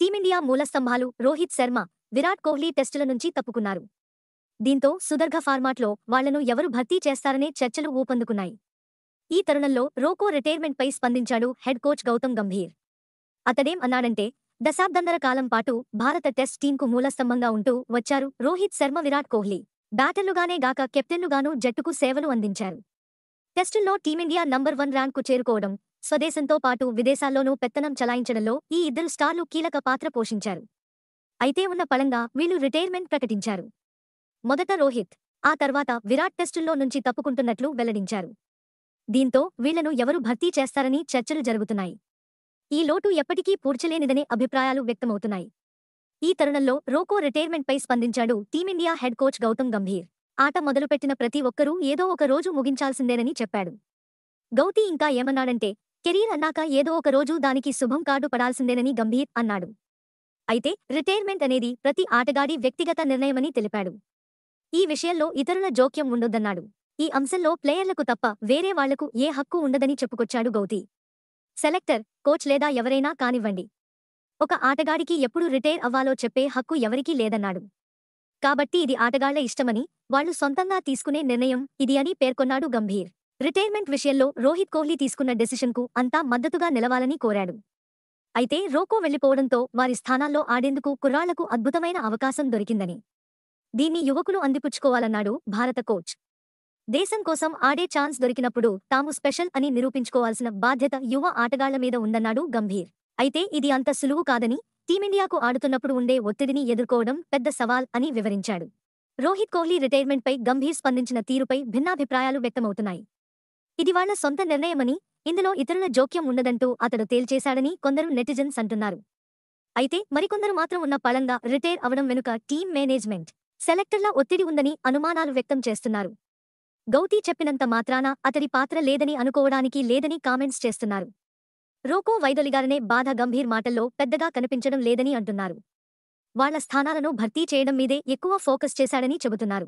Team India మూలస్తంభాలు Rohit Sharma, Virat Kohli టెస్టుల నుంచి తప్పుకున్నారు. దీంతో సుదీర్ఘ ఫార్మాట్లో వాళ్లను ఎవరు భర్తీ చేస్తారనే చర్చలు ఊపందుకున్నాయి. ఈ తరుణంలో రోకో రిటైర్మెంట్పై స్పందించాడు హెడ్ కోచ్ గౌతమ్ గంభీర్. అతడేం అన్నాడంటే, దశాబ్దంన్నర కాలం పాటు భారత టెస్ట్ టీంకు మూలస్తంభంగా ఉంటూ వచ్చారు రోహిత్ శర్మ, విరాట్ కోహ్లీ. బ్యాటర్లుగానే గాక కెప్టెన్లుగానూ జట్టుకు సేవలు అందించారు. టెస్టుల్లో టీమిండియా నంబర్ 1 ర్యాంక్కు చేరుకోవడం, స్వదేశంతో పాటు విదేశాల్లోనూ పెత్తనం చలాయించడంలో ఈ ఇద్దరు స్టార్లు కీలక పాత్ర పోషించారు. అయితే ఉన్న పళంగా వీళ్లు రిటైర్మెంట్ ప్రకటించారు. మొదట రోహిత్, ఆ తర్వాత విరాట్ టెస్టుల్లో నుంచి తప్పుకుంటున్నట్లు వెల్లడించారు. దీంతో వీళ్లను ఎవరు భర్తీ చేస్తారని చర్చలు జరుగుతున్నాయి. ఈ లోటు ఎప్పటికీ పూడ్చలేనిదనే అభిప్రాయాలు వ్యక్తమవుతున్నాయి. ఈ తరుణంలో రోకో రిటైర్మెంట్పై స్పందించాడు team India head coach Gautam Gambhir. ఆట మొదలుపెట్టిన ప్రతి ఒక్కరూ ఏదో ఒక రోజు ముగించాల్సిందేనని చెప్పాడు. గౌతీ ఇంకా ఏమన్నాడంటే, కెరీర్ అన్నాక ఏదో ఒక రోజు దానికి శుభం కార్డు పడాల్సిందేనని గంభీర్ అన్నాడు. అయితే రిటైర్మెంట్ అనేది ప్రతి ఆటగాడి వ్యక్తిగత నిర్ణయమని తెలిపాడు. ఈ విషయంలో ఇతరుల జోక్యం ఉండొద్దన్నాడు. ఈ అంశంలో ప్లేయర్లకు తప్ప వేరే వాళ్లకు ఏ హక్కు ఉండదని చెప్పుకొచ్చాడు గౌతీ. సెలెక్టర్, కోచ్ లేదా ఎవరైనా కానివ్వండి, ఒక ఆటగాడికి ఎప్పుడు రిటైర్ అవ్వాలో చెప్పే హక్కు ఎవరికీ లేదన్నాడు. కాబట్టి ఇది ఆటగాళ్ల ఇష్టమని, వాళ్లు సొంతంగా తీసుకునే నిర్ణయం ఇది అని పేర్కొన్నాడు గంభీర్. రిటైర్మెంట్ విషయంలో రోహిత్ కోహ్లీ తీసుకున్న డెసిషన్కు అంతా మద్దతుగా నిలవాలని కోరాడు. అయితే రోకో వెళ్లిపోవడంతో వారి స్థానాల్లో ఆడేందుకు కుర్రాళ్లకు అద్భుతమైన అవకాశం దొరికిందని, దీన్ని యువకులు అందిపుచ్చుకోవాలన్నాడు భారత కోచ్. దేశం కోసం ఆడే ఛాన్స్ దొరికినప్పుడు తాము స్పెషల్ అని నిరూపించుకోవాల్సిన బాధ్యత యువ ఆటగాళ్ల మీద ఉందన్నాడు గంభీర్. అయితే ఇది అంత సులువు కాదని, టీమిండియాకు ఆడుతున్నప్పుడు ఉండే ఒత్తిడిని ఎదుర్కోవడం పెద్ద సవాల్ అని వివరించాడు. రోహిత్ కోహ్లీ రిటైర్మెంట్పై గంభీర్ స్పందించిన తీరుపై భిన్నాభిప్రాయాలు వ్యక్తమవుతున్నాయి. ఇది వాళ్ల సొంత నిర్ణయమని, ఇందులో ఇతరుల జోక్యం ఉండదంటూ అతడు తేల్చేశాడని కొందరు నెటిజన్స్ అంటున్నారు. అయితే మరికొందరు మాత్రం ఉన్న పళంగా రిటైర్ అవడం వెనుక టీమ్ మేనేజ్మెంట్, సెలెక్టర్ల ఒత్తిడి ఉందని అనుమానాలు వ్యక్తం చేస్తున్నారు. గౌతీ చెప్పినంత మాత్రాన అతడి పాత్ర లేదని అనుకోవడానికి లేదని కామెంట్స్ చేస్తున్నారు. రోకో వైదొలిగారనే బాధ గంభీర్ మాటల్లో పెద్దగా కనిపించడం లేదని అంటున్నారు. వాళ్ల స్థానాలను భర్తీ చేయడం మీదే ఎక్కువ ఫోకస్ చేశాడని చెబుతున్నారు.